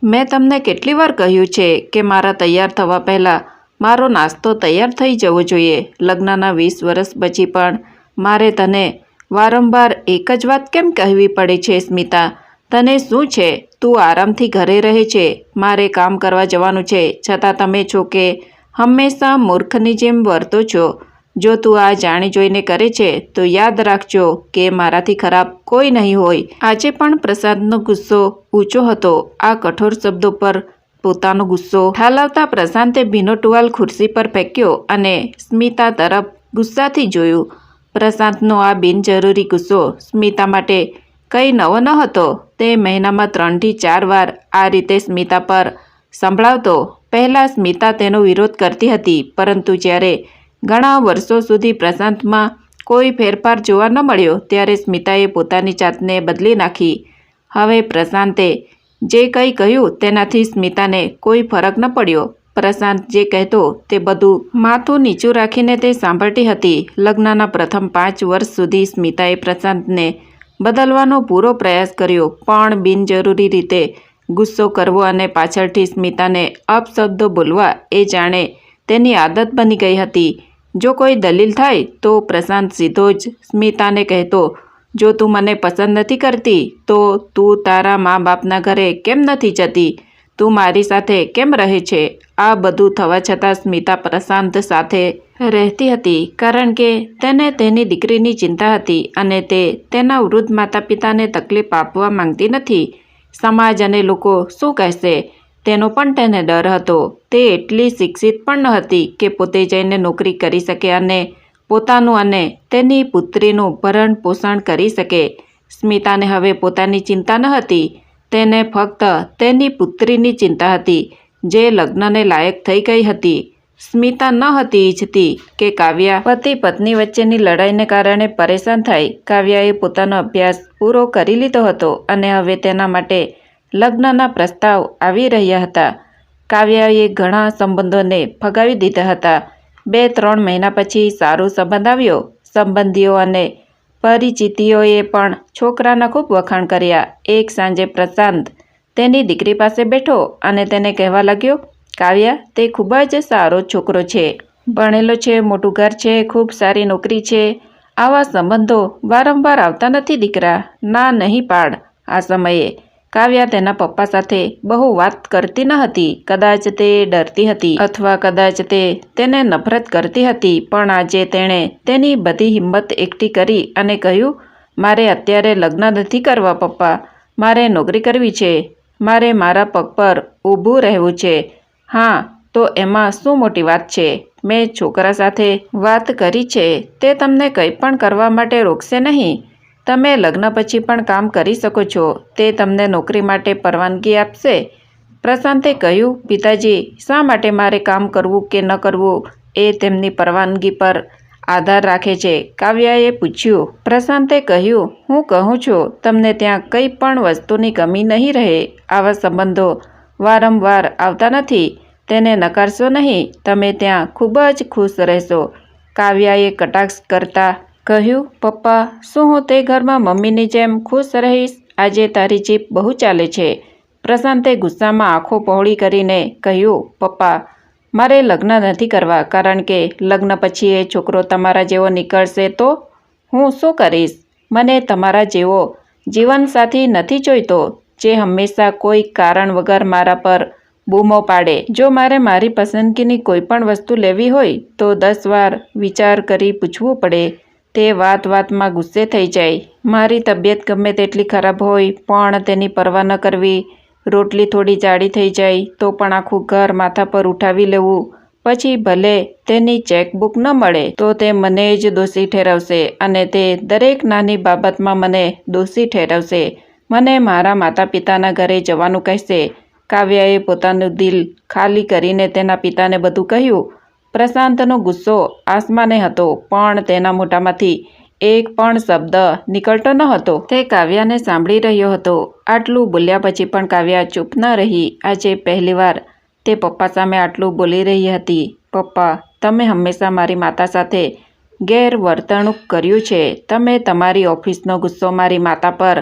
મેં તમને કેટલી વાર કહ્યું છે કે મારા તૈયાર થવા પહેલાં મારો નાસ્તો તૈયાર થઈ જવો જોઈએ. લગ્નના 20 વર્ષ પછી પણ મારે તને વારંવાર એક જ વાત કેમ કહેવી પડે છે સ્મિતા? તને શું છે? તું આરામથી ઘરે રહે છે, મારે કામ કરવા જવાનું છે, છતાં તમે છો કે હંમેશા મૂર્ખની જેમ વર્તો છો. જો તું આ જાણી જોઈને કરે છે તો યાદ રાખજો કે મારાથી ખરાબ કોઈ નહીં હોય. આજે પણ પ્રસાદનો ગુસ્સો ઊંચો હતો. આ કઠોર શબ્દો પર પોતાનો ગુસ્સો ઠાલવતા પ્રશાંતે ભીનો ટુવાલ ખુરશી પર ફેંક્યો અને સ્મિતા તરફ ગુસ્સાથી જોયું. પ્રશાંતનો આ બિનજરૂરી ગુસ્સો સ્મિતા માટે કંઈ નવો ન હતો. તે મહિનામાં 3 થી 4 વાર આ રીતે સ્મિતા પર સંભળાવતો. પહેલાં સ્મિતા તેનો વિરોધ કરતી હતી, પરંતુ જ્યારે ઘણા વર્ષો સુધી પ્રશાંતમાં કોઈ ફેરફાર જોવા ન મળ્યો ત્યારે સ્મિતાએ પોતાની જાતને બદલી નાખી. હવે પ્રશાંતે જે કંઈ કહ્યું તેનાથી સ્મિતાને કોઈ ફરક ન પડ્યો. પ્રશાંત જે કહેતો તે બધું માથું નીચું રાખીને તે સાંભળતી હતી. લગ્નના પ્રથમ 5 વર્ષ સુધી સ્મિતાએ પ્રશાંતને બદલવાનો પૂરો પ્રયાસ કર્યો, પણ બિનજરૂરી રીતે ગુસ્સો કરવો અને પાછળથી સ્મિતાને અપશબ્દો બોલવા એ જાણે તેની આદત બની ગઈ હતી. જો કોઈ દલીલ થાય તો પ્રશાંત સીધો જ સ્મિતાને કહેતો, જો તું મને પસંદ નથી કરતી તો તું તારા મા બાપના ઘરે કેમ નથી જતી? તું મારી સાથે કેમ રહે છે? આ બધું થવા છતાં સ્મિતા પ્રશાંત સાથે રહેતી હતી, કારણ કે તેને તેની દીકરીની ચિંતા હતી અને તે તેના વૃદ્ધ માતા પિતાને તકલીફ આપવા માંગતી નથી. સમાજ અને લોકો શું કહેશે તેનો પણ તેને ડર હતો. તે એટલી શિક્ષિત પણ ન હતી કે પોતે જઈને નોકરી કરી શકે અને પોતાનું અને તેની પુત્રીનું ભરણ પોષણ કરી શકે. સ્મિતાને હવે પોતાની ચિંતા ન હતી, તેને ફક્ત તેની પુત્રીની ચિંતા હતી, જે લગ્નને લાયક થઈ ગઈ હતી. સ્મિતા ન હતી ઈચ્છતી કે કાવ્યા પતિ પત્ની વચ્ચેની લડાઈને કારણે પરેશાન થાય. કાવ્યાએ પોતાનો અભ્યાસ પૂરો કરી લીધો હતો અને હવે તેના માટે લગ્નના પ્રસ્તાવ આવી રહ્યા હતા. કાવ્યાએ ઘણા સંબંધોને ફગાવી દીધા હતા. 2-3 મહિના પછી સારો સંબંધ આવ્યો. સંબંધીઓ અને પરિચિતિઓએ પણ છોકરાના ખૂબ વખાણ કર્યા. એક સાંજે પ્રશાંત તેની દીકરી પાસે બેઠો અને તેને કહેવા લાગ્યો, કાવ્યા, તે ખૂબ જ સારો છોકરો છે, ભણેલો છે, મોટું ઘર છે, ખૂબ સારી નોકરી છે. આવા સંબંધો વારંવાર આવતા નથી દીકરા, ના નહીં પાડ. આ સમયે કાવ્યા તેના પપ્પા સાથે બહુ વાત કરતી ન હતી. કદાચ તે ડરતી હતી અથવા કદાચ તે તેને નફરત કરતી હતી, પણ આજે તેણે તેની બધી હિંમત એકઠી કરી અને કહ્યું, મારે અત્યારે લગ્ન નથી કરવા પપ્પા, મારે નોકરી કરવી છે, મારે મારા પગ પર ઊભું રહેવું છે. હા, તો એમાં શું મોટી વાત છે? મેં છોકરા સાથે વાત કરી છે, તે તમને કંઈ પણ કરવા માટે રોકશે નહીં. તમે લગ્ન પછી પણ કામ કરી શકો છો. તે તમને નોકરી માટે પરવાનગી આપશે. પ્રશાંતે કહ્યું, પિતાજી, શા માટે મારે કામ કરવું કે ન કરવું એ તેમની પરવાનગી પર આધાર રાખે છે? કાવ્યાએ પૂછ્યું. પ્રશાંતે કહ્યું, હું કહું છું, તમને ત્યાં કંઈ પણ વસ્તુની કમી નહીં રહે. આવા સંબંધો વારંવાર આવતા નથી. તેને નકારશો નહીં. તમે ત્યાં ખૂબ જ ખુશ રહેશો. કાવ્યાએ કટાક્ષ કરતા કહ્યું, પપ્પા, શું હું તે ઘરમાં મમ્મીની જેમ ખુશ રહીશ? આજે તારી જીભ બહુ ચાલે છે. પ્રશાંતે ગુસ્સામાં આંખો પહોળી કરીને કહ્યું, પપ્પા, મારે લગ્ન નથી કરવા, કારણ કે લગ્ન પછી એ છોકરો તમારા જેવો નીકળશે તો હું શું કરીશ? મને તમારા જેવો જીવનસાથી નથી જોઈતો, જે હંમેશા કોઈ કારણ વગર મારા પર બૂમો પાડે. જો મારે મારી પસંદગીની કોઈ પણ વસ્તુ લેવી હોય તો 10 વાર વિચાર કરી પૂછવું પડે. તે વાતમાં ગુસ્સે થઈ જાય. મારી તબિયત ગમે તેટલી ખરાબ હોય પણ તેની પરવા ન કરવી. રોટલી થોડી જાડી થઈ જાય તો પણ આખું ઘર માથા પર ઉઠાવી લેવું. પછી ભલે તેની ચેકબુક ન મળે તો તે મને જ દોષી ઠેરવશે અને તે દરેક નાની બાબતમાં મને દોષી ઠેરવશે. મને મારા માતા પિતાના ઘરે જવાનું કહેશે. કાવ્યાએ પોતાનું દિલ ખાલી કરીને તેના પિતાને બધું કહ્યું. પ્રશાંતનો ગુસ્સો આસમાને હતો, પણ તેના મોઢામાંથી એક પણ શબ્દ નીકળતો ન હતો. તે કાવ્યાને સાંભળી રહ્યો હતો. આટલું બોલ્યા પછી પણ કાવ્યા ચૂપ ન રહી. આજે પહેલીવાર તે પપ્પા સામે આટલું બોલી રહી હતી. પપ્પા, તમે હંમેશા મારી માતા સાથે ગેરવર્તણૂક કર્યું છે. તમે તમારી ઓફિસનો ગુસ્સો મારી માતા પર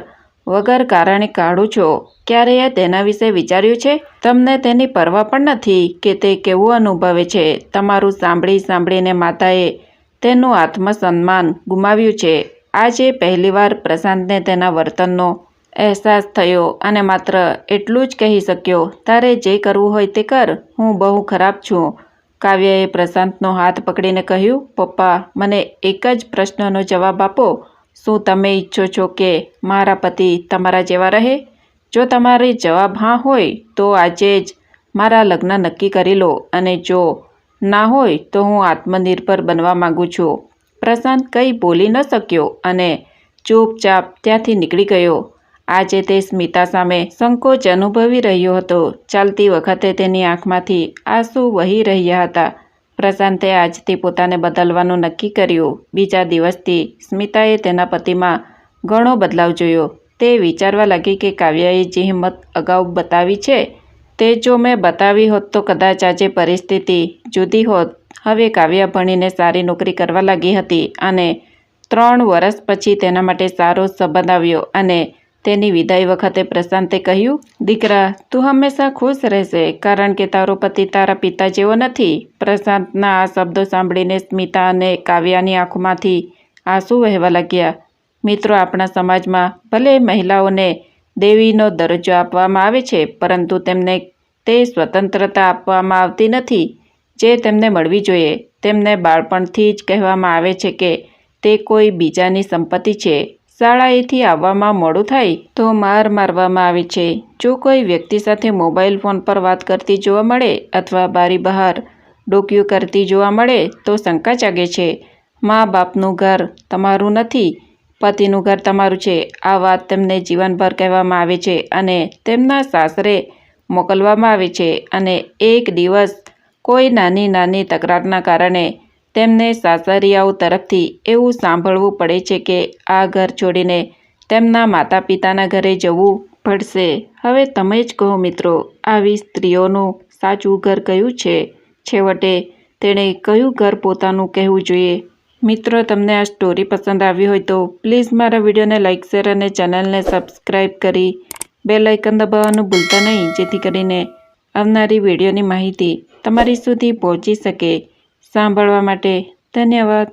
વગર કારણે કાઢું છો? ક્યારેય તેના વિશે વિચાર્યું છે? તમને તેની પરવા પણ નથી કે તે કેવું અનુભવે છે. તમારું સાંભળીને માતાએ તેનું આત્મસન્માન ગુમાવ્યું છે. આજે પહેલીવાર પ્રશાંતને તેના વર્તનનો અહેસાસ થયો અને માત્ર એટલું જ કહી શક્યો, તારે જે કરવું હોય તે કર, હું બહુ ખરાબ છું. કાવ્યાએ પ્રશાંતનો હાથ પકડીને કહ્યું, પપ્પા, મને એક જ પ્રશ્નનો જવાબ આપો. શું તમે ઈચ્છો છો કે મારા પતિ તમારા જેવા રહે? જો તમારો જવાબ હા હોય તો આજે જ મારા લગ્ન નક્કી કરી લો, અને જો ના હોય તો હું આત્મનિર્ભર બનવા માંગુ છું. પ્રશાંત કંઈ બોલી ન શક્યો અને ચૂપચાપ ત્યાંથી નીકળી ગયો. આજે તે સ્મિતા સામે સંકોચ અનુભવી રહ્યો હતો. ચાલતી વખતે તેની આંખમાંથી આંસુ વહી રહ્યા હતા. પ્રશાંતે આજથી પોતાને બદલવાનું નક્કી કર્યું. બીજા દિવસથી સ્મિતાએ તેના પતિમાં ઘણો બદલાવ જોયો. તે વિચારવા લાગી કે કાવ્યાએ જે હિંમત અગાઉ બતાવી છે તે જો મેં બતાવી હોત તો કદાચ આજે પરિસ્થિતિ જુદી હોત. હવે કાવ્યા ભણીને સારી નોકરી કરવા લાગી હતી અને 3 વર્ષ પછી તેના માટે સારો સંબંધ આવ્યો અને તેની વિદાય વખતે પ્રશાંતે કહ્યું, દીકરા, તું હંમેશા ખુશ રહેશે કારણ કે તારો પતિ તારા પિતા જેવો નથી. પ્રશાંતના આ શબ્દો સાંભળીને સ્મિતા અને કાવ્યાની આંખોમાંથી આંસુ વહેવા લાગ્યા. મિત્રો, આપણા સમાજમાં ભલે મહિલાઓને દેવીનો દરજ્જો આપવામાં આવે છે, પરંતુ તેમને તે સ્વતંત્રતા આપવામાં આવતી નથી જે તેમને મળવી જોઈએ. તેમને બાળપણથી જ કહેવામાં આવે છે કે તે કોઈ બીજાની સંપત્તિ છે. શાળાએથી આવવામાં મોડું થાય તો માર મારવામાં આવે છે. જો કોઈ વ્યક્તિ સાથે મોબાઈલ ફોન પર વાત કરતી જોવા મળે અથવા બારી બહાર ડોકિયું કરતી જોવા મળે તો શંકા જાગે છે. મા બાપનું ઘર તમારું નથી, પતિનું ઘર તમારું છે. આ વાત તેમને જીવનભર કહેવામાં આવે છે અને તેમના સાસરે મોકલવામાં આવે છે, અને એક દિવસ કોઈ નાની તકરારના કારણે તેમને સાસરિયાઓ તરફથી એવું સાંભળવું પડે છે કે આ ઘર છોડીને તેમના માતા પિતાના ઘરે જવું પડશે. હવે તમે જ કહો મિત્રો, આવી સ્ત્રીઓનું સાચું ઘર કયું છે? છેવટે તેણે કયું ઘર પોતાનું કહેવું જોઈએ? મિત્રો, તમને આ સ્ટોરી પસંદ આવી હોય તો પ્લીઝ મારા વિડીયોને લાઇક, શેર અને ચેનલને સબસ્ક્રાઈબ કરી બેલ આઇકન દબાવવાનું ભૂલતા નહીં, જેથી કરીને આવનારી વિડીયોની માહિતી તમારી સુધી પહોંચી શકે. સાંભળવા માટે ધન્યવાદ.